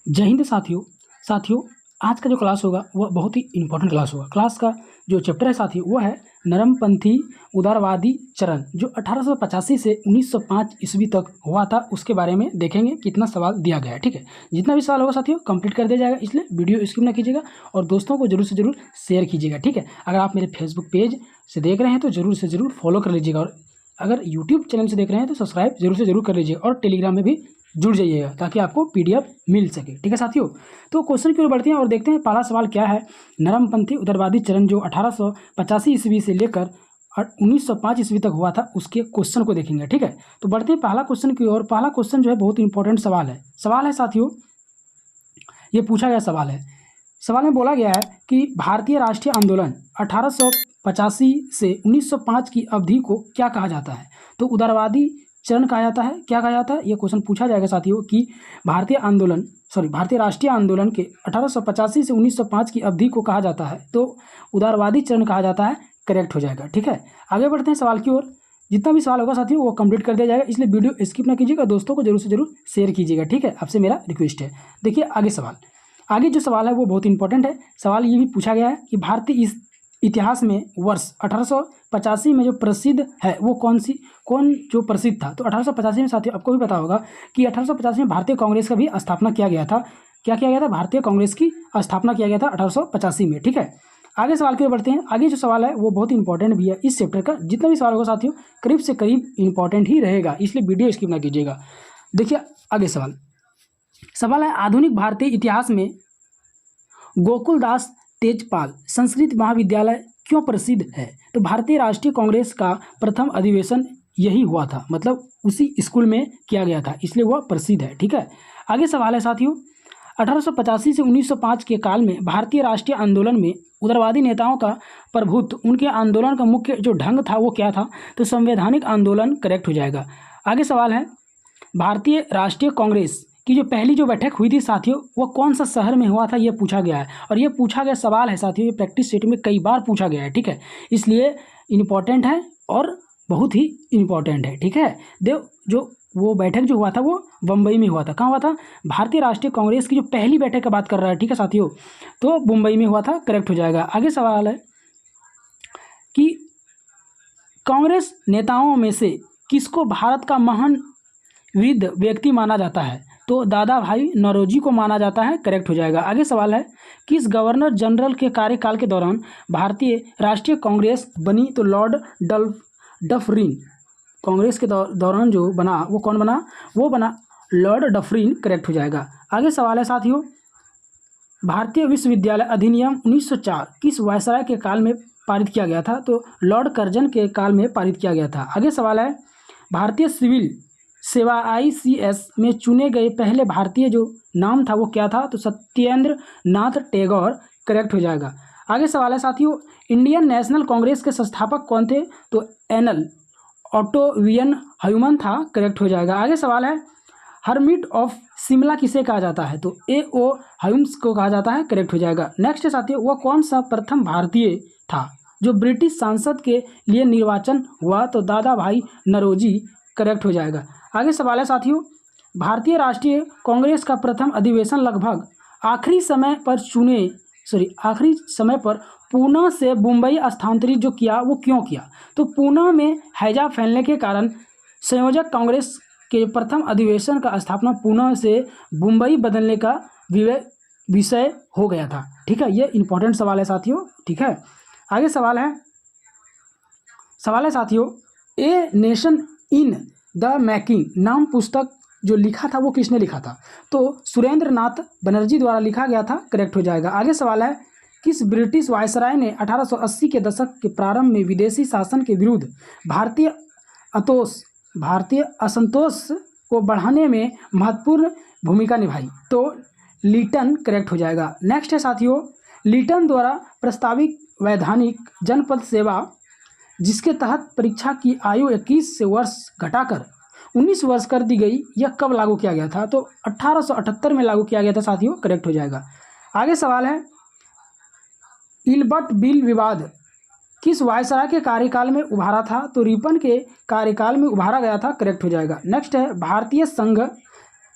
जय हिंद साथियों आज का जो क्लास होगा वह बहुत ही इम्पोर्टेंट क्लास होगा। क्लास का जो चैप्टर है साथियों वो है नरमपंथी उदारवादी चरण, जो 1885 से 1905 ईस्वी तक हुआ था। उसके बारे में देखेंगे कितना सवाल दिया गया है। ठीक है, जितना भी सवाल होगा साथियों कंप्लीट कर दिया जाएगा, इसलिए वीडियो स्किप ना कीजिएगा और दोस्तों को जरूर से जरूर शेयर कीजिएगा। ठीक है, अगर आप मेरे फेसबुक पेज से देख रहे हैं तो जरूर से जरूर फॉलो कर लीजिएगा, और अगर यूट्यूब चैनल से देख रहे हैं तो सब्सक्राइब जरूर से जरूर कर लीजिएगा और टेलीग्राम में भी जुड़ जाइएगा ताकि आपको पीडीएफ मिल सके। ठीक है साथियों, तो क्वेश्चन की ओर बढ़ते हैं और देखते हैं पहला सवाल क्या है। नरमपंथी उदारवादी चरण जो 1885 ईस्वी से लेकर 1905 ईस्वी तक हुआ था, उसके क्वेश्चन को देखेंगे। ठीक है, तो बढ़ते हैं पहला क्वेश्चन की ओर। पहला क्वेश्चन जो है बहुत इंपॉर्टेंट सवाल है साथियों। ये पूछा गया सवाल है। सवाल में बोला गया है कि भारतीय राष्ट्रीय आंदोलन 1885 से 1905 की अवधि को क्या कहा जाता है। तो उदारवादी चरण कहा जाता है। क्या कहा जाता है, ये क्वेश्चन पूछा जाएगा साथियों कि भारतीय राष्ट्रीय आंदोलन के 1885 से 1905 की अवधि को कहा जाता है, तो उदारवादी चरण कहा जाता है। करेक्ट हो जाएगा। ठीक है, आगे बढ़ते हैं सवाल की ओर। जितना भी सवाल होगा साथियों वो कंप्लीट कर दिया जाएगा, इसलिए वीडियो स्किप ना कीजिएगा, दोस्तों को जरूर से जरूर शेयर कीजिएगा। ठीक है, आपसे मेरा रिक्वेस्ट है। देखिए आगे जो सवाल है वो बहुत इंपॉर्टेंट है। सवाल ये भी पूछा गया है कि भारतीय इतिहास में वर्ष 1885 में जो प्रसिद्ध है वो कौन जो प्रसिद्ध था। तो 1885 में साथियों आपको भी पता होगा कि 1885 में भारतीय कांग्रेस का भी स्थापना किया गया था। क्या किया गया था, भारतीय कांग्रेस की स्थापना किया गया था 1885 में। ठीक है, आगे सवाल की ओर बढ़ते हैं। आगे जो सवाल है वो बहुत इंपॉर्टेंट भी है। इस चैप्टर का जितना भी सवाल होगा साथियों करीब से करीब इंपॉर्टेंट ही रहेगा, इसलिए वीडियो स्किप ना कीजिएगा। देखिए आगे सवाल है आधुनिक भारतीय इतिहास में गोकुलदास तेजपाल संस्कृत महाविद्यालय क्यों प्रसिद्ध है। तो भारतीय राष्ट्रीय कांग्रेस का प्रथम अधिवेशन यही हुआ था, मतलब उसी स्कूल में किया गया था, इसलिए वह प्रसिद्ध है। ठीक है, आगे सवाल है साथियों 1885 से 1905 के काल में भारतीय राष्ट्रीय आंदोलन में उदारवादी नेताओं का प्रभुत्व, उनके आंदोलन का मुख्य जो ढंग था वो क्या था। तो संवैधानिक आंदोलन करेक्ट हो जाएगा। आगे सवाल है भारतीय राष्ट्रीय कांग्रेस की जो पहली बैठक हुई थी साथियों वो कौन सा शहर में हुआ था, ये पूछा गया है। और ये पूछा गया सवाल है साथियों, ये प्रैक्टिस सेट में कई बार पूछा गया है। ठीक है, इसलिए इम्पॉर्टेंट है और बहुत ही इम्पॉर्टेंट है। ठीक है, वो बैठक जो हुआ था वो बम्बई में हुआ था। कहाँ हुआ था, भारतीय राष्ट्रीय कांग्रेस की जो पहली बैठक का बात कर रहा है। ठीक है साथियों, तो मुंबई में हुआ था। करेक्ट हो जाएगा। आगे सवाल है कि कांग्रेस नेताओं में से किसको भारत का महान वृद्ध व्यक्ति माना जाता है। तो दादा भाई नौरोजी को माना जाता है। करेक्ट हो जाएगा। आगे सवाल है किस गवर्नर जनरल के कार्यकाल के दौरान भारतीय राष्ट्रीय कांग्रेस बनी। तो लॉर्ड डफरिन कांग्रेस के दौरान जो बना वो कौन बना, वो बना लॉर्ड डफरिन। करेक्ट हो जाएगा। आगे सवाल है साथियों भारतीय विश्वविद्यालय अधिनियम 1904 किस वायसराय के काल में पारित किया गया था। तो लॉर्ड कर्जन के काल में पारित किया गया था। आगे सवाल है भारतीय सिविल सेवा ICS में चुने गए पहले भारतीय जो नाम था वो क्या था। तो सत्येंद्र नाथ टैगोर। करेक्ट हो जाएगा। आगे सवाल है साथियों इंडियन नेशनल कांग्रेस के संस्थापक कौन थे। तो एनल ऑटोवियन ह्यूमन था। करेक्ट हो जाएगा। आगे सवाल है हर्मिट ऑफ शिमला किसे कहा जाता है। तो A.O. ह्यूम्स को कहा जाता है। करेक्ट हो जाएगा। नेक्स्ट है साथियों वह कौन सा प्रथम भारतीय था जो ब्रिटिश संसद के लिए निर्वाचन हुआ। तो दादा भाई नौरोजी। करेक्ट हो जाएगा। आगे सवाल है साथियों भारतीय राष्ट्रीय कांग्रेस का प्रथम अधिवेशन लगभग आखिरी समय पर पूना से मुंबई स्थानांतरित जो किया वो क्यों किया। तो पूना में हैजा फैलने के कारण संयोजक कांग्रेस के प्रथम अधिवेशन का स्थापना पूना से मुंबई बदलने का विषय हो गया था। ठीक है, ये इंपॉर्टेंट सवाल है साथियों। ठीक है, आगे सवाल है साथियों a nation in the making नाम पुस्तक जो लिखा था वो किसने लिखा था। तो सुरेंद्र नाथ बनर्जी द्वारा लिखा गया था। करेक्ट हो जाएगा। आगे सवाल है किस ब्रिटिश वायसराय ने 1880 के दशक के प्रारंभ में विदेशी शासन के विरुद्ध भारतीय असंतोष को बढ़ाने में महत्वपूर्ण भूमिका निभाई। तो लीटन। करेक्ट हो जाएगा। नेक्स्ट है साथियों लीटन द्वारा प्रस्तावित वैधानिक जनपद सेवा जिसके तहत परीक्षा की आयु 21 वर्ष घटाकर 19 वर्ष कर दी गई, यह कब लागू किया गया था। तो 1878 में लागू किया गया था साथियों। करेक्ट हो जाएगा। आगे सवाल है इल्बर्ट बिल विवाद किस वायसराय के कार्यकाल में उभारा था। तो रिपन के कार्यकाल में उभारा गया था। करेक्ट हो जाएगा। नेक्स्ट है भारतीय संघ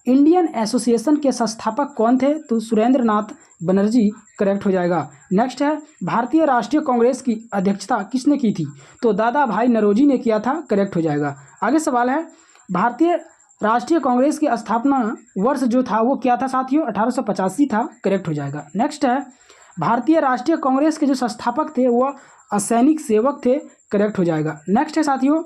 इंडियन एसोसिएशन के संस्थापक कौन थे? तो सुरेंद्र नाथ बनर्जी करेक्ट हो जाएगा। नेक्स्ट है भारतीय राष्ट्रीय कांग्रेस की अध्यक्षता किसने की थी? तो दादा भाई नौरोजी ने किया था, करेक्ट हो जाएगा। आगे सवाल है भारतीय राष्ट्रीय कांग्रेस की स्थापना वर्ष जो था वो क्या था साथियों? 1885 था, करेक्ट हो जाएगा। नेक्स्ट है भारतीय राष्ट्रीय कांग्रेस के जो संस्थापक थे वो असैनिक सेवक थे, करेक्ट हो जाएगा। नेक्स्ट है साथियों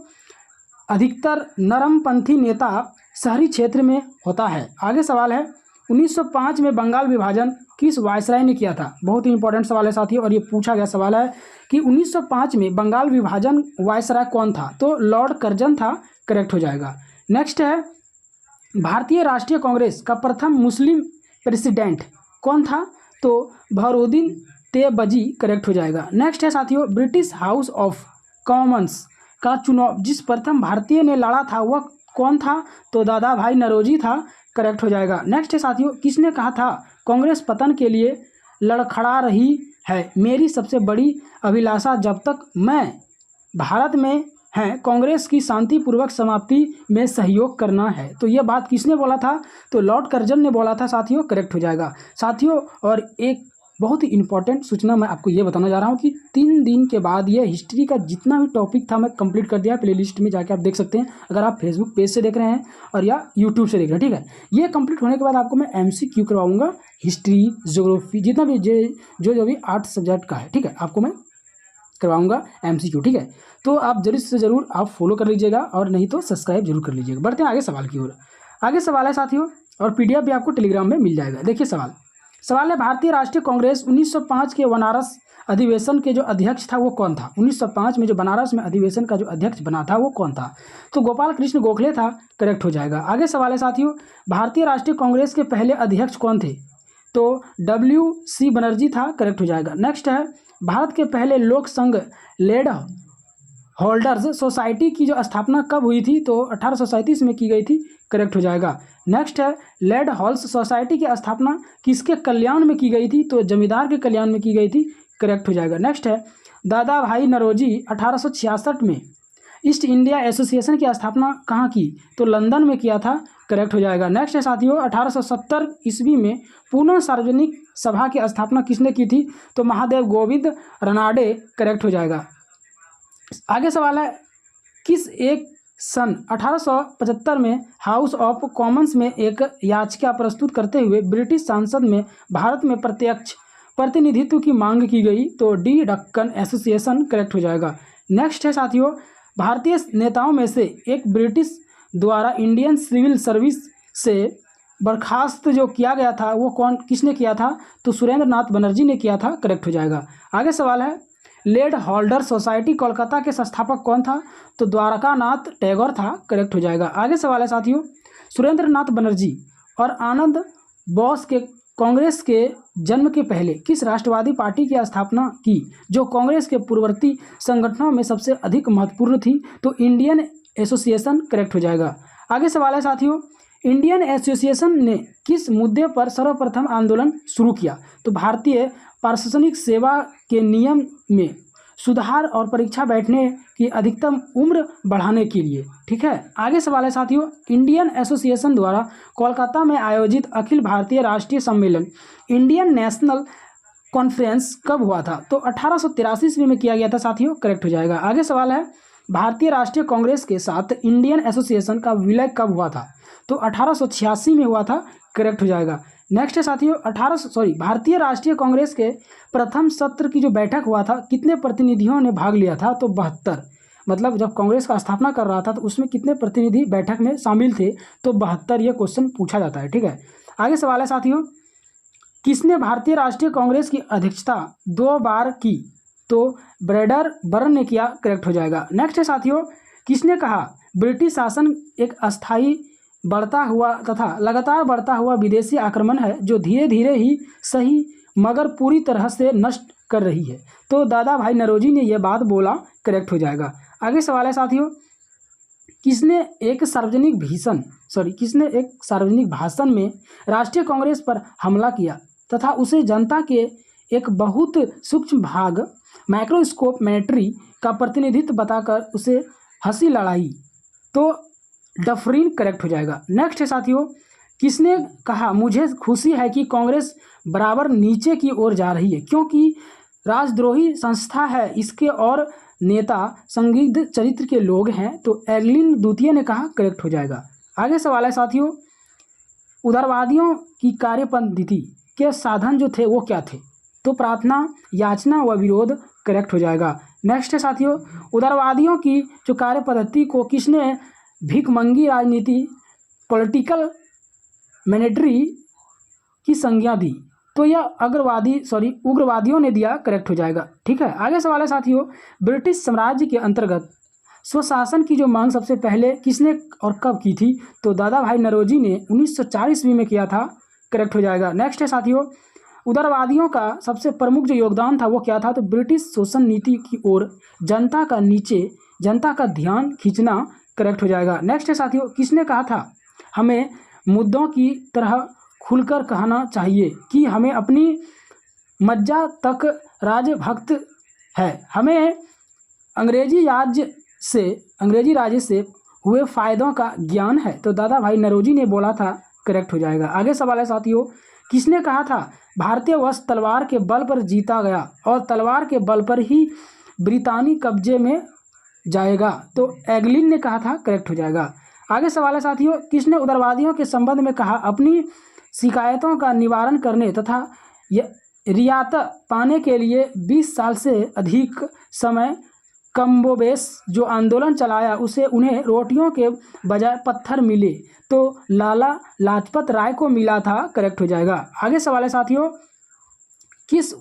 अधिकतर नरमपंथी नेता शहरी क्षेत्र में होता है। आगे सवाल है 1905 में बंगाल विभाजन किस वायसराय ने किया था? बहुत ही इंपॉर्टेंट सवाल है साथियों, और ये पूछा गया सवाल है कि 1905 में बंगाल विभाजन वायसराय कौन था? तो लॉर्ड कर्जन था, करेक्ट हो जाएगा। नेक्स्ट है भारतीय राष्ट्रीय कांग्रेस का प्रथम मुस्लिम प्रेसिडेंट कौन था? तो बहरुद्दीन तेबजी, करेक्ट हो जाएगा। नेक्स्ट है साथियों ब्रिटिश हाउस ऑफ कॉमन्स का चुनाव जिस प्रथम भारतीय ने लड़ा था वह कौन था? तो दादा भाई नौरोजी था, करेक्ट हो जाएगा। नेक्स्ट है साथियों किसने कहा था कांग्रेस पतन के लिए लड़खड़ा रही है? मेरी सबसे बड़ी अभिलाषा जब तक मैं भारत में है कांग्रेस की शांतिपूर्वक समाप्ति में सहयोग करना है। तो यह बात किसने बोला था? तो लॉर्ड कर्जन ने बोला था साथियों, करेक्ट हो जाएगा। साथियों और एक बहुत ही इंपॉर्टेंट सूचना मैं आपको ये बताना जा रहा हूँ कि 3 दिन के बाद ये हिस्ट्री का जितना भी टॉपिक था मैं कंप्लीट कर दिया। प्लेलिस्ट में जाके आप देख सकते हैं अगर आप फेसबुक पेज से देख रहे हैं और या यूट्यूब से देख रहे हैं, ठीक है। ये कंप्लीट होने के बाद आपको मैं MCQ करवाऊंगा हिस्ट्री, ज्योग्राफी, जितना भी जो भी 8 सब्जेक्ट का है, ठीक है, आपको मैं करवाऊंगा MCQ, ठीक है। तो आप जरूर से ज़रूर आप फॉलो कर लीजिएगा और नहीं तो सब्सक्राइब जरूर कर लीजिएगा। बढ़ते हैं आगे सवाल की ओर। आगे सवाल है साथियों और PDF भी आपको टेलीग्राम में मिल जाएगा। देखिए सवाल है भारतीय राष्ट्रीय कांग्रेस 1905 के बनारस अधिवेशन के जो अध्यक्ष था वो कौन था? 1905 में जो बनारस में अधिवेशन का जो अध्यक्ष बना था वो कौन था? तो गोपाल कृष्ण गोखले था, करेक्ट हो जाएगा। आगे सवाल है साथियों भारतीय राष्ट्रीय कांग्रेस के पहले अध्यक्ष कौन थे? तो WC बनर्जी था, करेक्ट हो जाएगा। नेक्स्ट है भारत के पहले लोक संघ लेड होल्डर्स सोसाइटी की जो स्थापना कब हुई थी? तो 1837 में की गई थी, करेक्ट हो जाएगा। नेक्स्ट है लेड हॉल्स सोसाइटी की स्थापना किसके कल्याण में की गई थी? तो जमींदार के कल्याण में की गई थी, करेक्ट हो जाएगा। नेक्स्ट है दादा भाई नौरोजी 1866 में ईस्ट इंडिया एसोसिएशन की स्थापना कहाँ की? तो लंदन में किया था, करेक्ट हो जाएगा। नेक्स्ट है साथियों 1870 ईस्वी में पुनः सार्वजनिक सभा की स्थापना किसने की थी? तो महादेव गोविंद रनाडे, करेक्ट हो जाएगा। आगे सवाल है किस एक सन 1875 में हाउस ऑफ कॉमन्स में एक याचिका प्रस्तुत करते हुए ब्रिटिश संसद में भारत में प्रत्यक्ष प्रतिनिधित्व की मांग की गई? तो डी डक्कन एसोसिएशन, करेक्ट हो जाएगा। नेक्स्ट है साथियों भारतीय नेताओं में से एक ब्रिटिश द्वारा इंडियन सिविल सर्विस से बर्खास्त जो किया गया था वो किसने किया था? तो सुरेंद्र नाथ बनर्जी ने किया था, करेक्ट हो जाएगा। आगे सवाल है लेड होल्डर सोसाइटी कोलकाता के संस्थापक कौन था? तो द्वारकानाथ टैगोर था, करेक्ट हो जाएगा। आगे सवाल है साथियों सुरेंद्र नाथ बनर्जी और आनंद बोस के कांग्रेस के जन्म के पहले किस राष्ट्रवादी पार्टी की स्थापना की जो कांग्रेस के पूर्ववर्ती संगठनों में सबसे अधिक महत्वपूर्ण थी? तो इंडियन एसोसिएशन, करेक्ट हो जाएगा। आगे सवाल है साथियों इंडियन एसोसिएशन ने किस मुद्दे पर सर्वप्रथम आंदोलन शुरू किया? तो भारतीय प्रशासनिक सेवा के नियम में सुधार और परीक्षा बैठने की अधिकतम उम्र बढ़ाने के लिए, ठीक है। आगे सवाल है साथियों इंडियन एसोसिएशन द्वारा कोलकाता में आयोजित अखिल भारतीय राष्ट्रीय सम्मेलन इंडियन नेशनल कॉन्फ्रेंस कब हुआ था? तो 1883 ईस्वी में किया गया था साथियों, करेक्ट हो जाएगा। आगे सवाल है भारतीय राष्ट्रीय कांग्रेस के साथ इंडियन एसोसिएशन का विलय कब हुआ था? तो 1886 में हुआ था, करेक्ट हो जाएगा। नेक्स्ट है साथियों भारतीय राष्ट्रीय कांग्रेस के प्रथम सत्र की जो बैठक हुआ था कितने प्रतिनिधियों ने भाग लिया था? तो 72। मतलब जब कांग्रेस का स्थापना कर रहा था तो उसमें कितने प्रतिनिधि बैठक में शामिल थे? तो 72। ये क्वेश्चन पूछा जाता है, ठीक है। आगे सवाल है साथियों किसने भारतीय राष्ट्रीय कांग्रेस की अध्यक्षता 2 बार की? तो ब्रेडर बर्न ने किया, करेक्ट हो जाएगा। नेक्स्ट है साथियों किसने कहा ब्रिटिश शासन एक अस्थायी बढ़ता हुआ तथा लगातार बढ़ता हुआ विदेशी आक्रमण है जो धीरे धीरे ही सही मगर पूरी तरह से नष्ट कर रही है? तो दादा भाई नौरोजी ने यह बात बोला, करेक्ट हो जाएगा। आगे सवाल है साथियों किसने एक सार्वजनिक भाषण में राष्ट्रीय कांग्रेस पर हमला किया तथा उसे जनता के एक बहुत सूक्ष्म भाग माइक्रोस्कोप मिलिट्री का प्रतिनिधित्व बताकर उसे हंसी लड़ाई? तो डफरीन, करेक्ट हो जाएगा। नेक्स्ट है साथियों किसने कहा मुझे खुशी है कि कांग्रेस बराबर नीचे की ओर जा रही है क्योंकि राजद्रोही संस्था है इसके और नेता संदिग्ध चरित्र के लोग हैं। तो एगलिन द्वितीय ने कहा करेक्ट हो जाएगा। आगे सवाल है साथियों, उदारवादियों की कार्य पद्धति के साधन जो थे वो क्या थे? तो प्रार्थना, याचना व विरोध करेक्ट हो जाएगा। नेक्स्ट है साथियों, उदारवादियों की जो कार्य पद्धति को किसने भिखमंगी राजनीति पॉलिटिकल मैनेटरी की संज्ञा दी? तो यह उग्रवादियों ने दिया, करेक्ट हो जाएगा। ठीक है, आगे सवाल है साथियों, ब्रिटिश साम्राज्य के अंतर्गत स्वशासन की जो मांग सबसे पहले किसने और कब की थी? तो दादा भाई नौरोजी ने 1904 ईस्वी में किया था, करेक्ट हो जाएगा। नेक्स्ट है साथियों, उदारवादियों का सबसे प्रमुख जो योगदान था वो क्या था? तो ब्रिटिश शोषण नीति की ओर जनता का ध्यान खींचना, करेक्ट हो जाएगा। नेक्स्ट है साथियों, किसने कहा था हमें मुद्दों की तरह खुलकर कहना चाहिए कि हमें अपनी मज्जा तक राजभक्त है, हमें अंग्रेजी राज्य से हुए फायदों का ज्ञान है? तो दादा भाई नौरोजी ने बोला था, करेक्ट हो जाएगा। आगे सवाल है साथियों, किसने कहा था भारतीय वश तलवार के बल पर जीता गया और तलवार के बल पर ही ब्रितानी कब्जे में जाएगा? तो एगलिन ने कहा था, करेक्ट हो जाएगा। आगे सवाल है साथियों, किसने उदारवादियों के संबंध में कहा अपनी शिकायतों का निवारण करने तथा रियायत पाने के लिए 20 साल से अधिक समय कमोबेश जो आंदोलन चलाया उसे उन्हें रोटियों के बजाय पत्थर मिले? तो लाला लाजपत राय को मिला था, करेक्ट हो जाएगा। आगे सवाल है साथियों, किस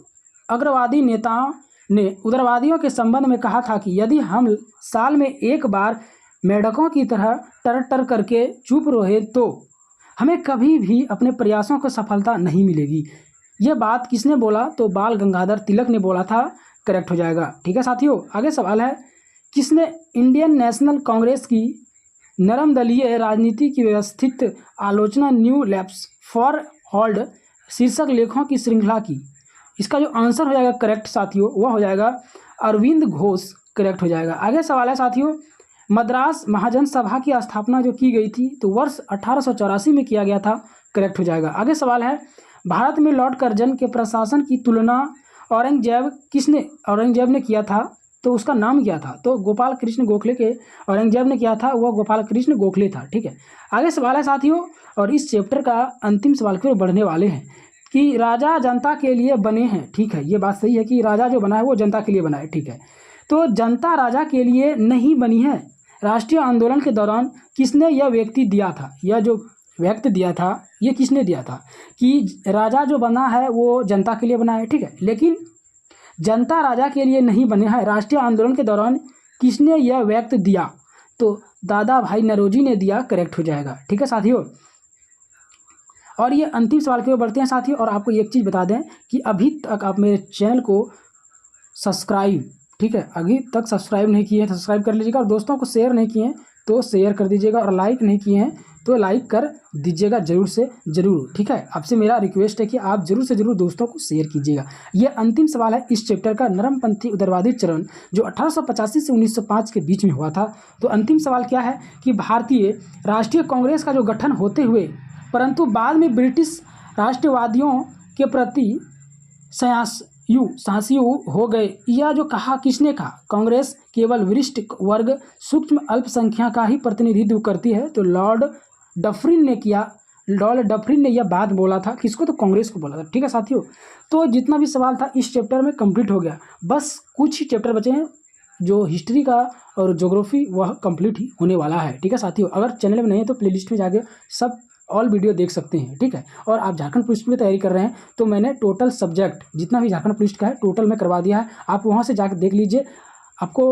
अग्रवादी नेताओं ने उदारवादियों के संबंध में कहा था कि यदि हम साल में एक बार मेढकों की तरह टर करके चुप रहे तो हमें कभी भी अपने प्रयासों को सफलता नहीं मिलेगी? यह बात किसने बोला? तो बाल गंगाधर तिलक ने बोला था, करेक्ट हो जाएगा। ठीक है साथियों, आगे सवाल है, किसने इंडियन नेशनल कांग्रेस की नरम दलीय राजनीति की व्यवस्थित आलोचना न्यू लैप्स फॉर होल्ड शीर्षक लेखों की श्रृंखला की? इसका जो आंसर हो जाएगा करेक्ट साथियों वह हो जाएगा अरविंद घोष, करेक्ट हो जाएगा। आगे सवाल है साथियों, मद्रास महाजन सभा की स्थापना जो की गई थी तो वर्ष 1884 में किया गया था, करेक्ट हो जाएगा। आगे सवाल है, भारत में लॉर्ड कर्जन के प्रशासन की तुलना औरंगजेब ने किया था तो उसका नाम क्या था? तो गोपाल कृष्ण गोखले के औरंगजेब ने किया था, वह गोपाल कृष्ण गोखले था। ठीक है, आगे सवाल है साथियों, और इस चैप्टर का अंतिम सवाल की ओर बढ़ने वाले हैं कि राजा जनता के लिए बने हैं। ठीक है, ये बात सही है कि राजा जो बना है वो जनता के लिए बना है। ठीक है, तो जनता राजा के लिए नहीं बनी है। राष्ट्रीय आंदोलन के दौरान किसने यह व्यक्ति दिया था? यह जो व्यक्त दिया था ये किसने दिया था कि राजा जो बना है वो जनता के लिए बना है? ठीक है, लेकिन जनता राजा के लिए नहीं बने हैं। राष्ट्रीय आंदोलन के दौरान किसने यह व्यक्त दिया? तो दादा भाई नौरोजी ने दिया, करेक्ट हो जाएगा। ठीक है साथियों, और ये अंतिम सवाल की ओर बढ़ते हैं साथियों, और आपको एक चीज़ बता दें कि अभी तक आप मेरे चैनल को सब्सक्राइब, ठीक है, अभी तक सब्सक्राइब नहीं किए हैं तो सब्सक्राइब कर लीजिएगा, और दोस्तों को शेयर नहीं किए हैं तो शेयर कर दीजिएगा, और लाइक नहीं किए हैं तो लाइक कर दीजिएगा ज़रूर से ज़रूर। ठीक है, आपसे मेरा रिक्वेस्ट है कि आप ज़रूर से ज़रूर दोस्तों को शेयर कीजिएगा। ये अंतिम सवाल है इस चैप्टर का, नरमपंथी उदारवादी चरण जो 1885 से 1905 के बीच में हुआ था। तो अंतिम सवाल क्या है कि भारतीय राष्ट्रीय कांग्रेस का जो गठन होते हुए परंतु बाद में ब्रिटिश राष्ट्रवादियों के प्रति सासियु हो गए, यह जो कहा किसने कहा? कांग्रेस केवल वरिष्ठ वर्ग सूक्ष्म अल्पसंख्या का ही प्रतिनिधित्व करती है, तो लॉर्ड डफरिन ने यह बात बोला था, किसको? तो कांग्रेस को बोला था। ठीक है साथियों, तो जितना भी सवाल था इस चैप्टर में कंप्लीट हो गया, बस कुछ ही चैप्टर बचे हैं जो हिस्ट्री का और ज्योग्राफी वह कंप्लीट ही होने वाला है। ठीक है साथियों, अगर चैनल में नहीं है तो प्लेलिस्ट में जाके सब ऑल वीडियो देख सकते हैं। ठीक है, और आप झारखंड पुलिस की तैयारी कर रहे हैं तो मैंने टोटल सब्जेक्ट जितना भी झारखंड पुलिस का है टोटल में करवा दिया है, आप वहाँ से जाकर देख लीजिए, आपको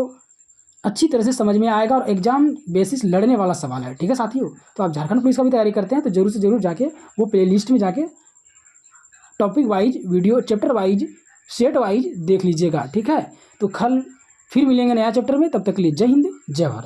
अच्छी तरह से समझ में आएगा और एग्जाम बेसिस लड़ने वाला सवाल है। ठीक है साथियों, तो आप झारखंड पुलिस का भी तैयारी करते हैं तो जरूर से जरूर जाके वो प्लेलिस्ट में जाके topic wise video, chapter wise, set wise देख लीजिएगा। ठीक है, तो कल फिर मिलेंगे नया चैप्टर में, तब तक के लिए जय हिंद जय भारत।